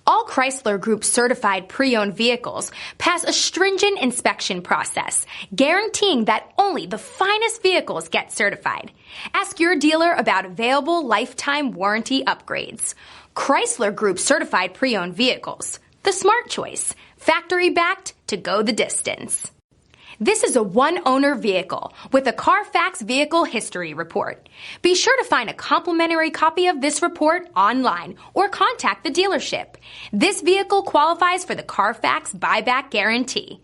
All Chrysler Group certified pre-owned vehicles pass a stringent inspection process, guaranteeing that only the finest vehicles get certified. Ask your dealer about available lifetime warranty upgrades. Chrysler Group certified pre-owned vehicles. The smart choice. Factory backed to go the distance. This is a one-owner vehicle with a CARFAX Vehicle History Report. Be sure to find a complimentary copy of this report online or contact the dealership. This vehicle qualifies for the CARFAX buyback guarantee.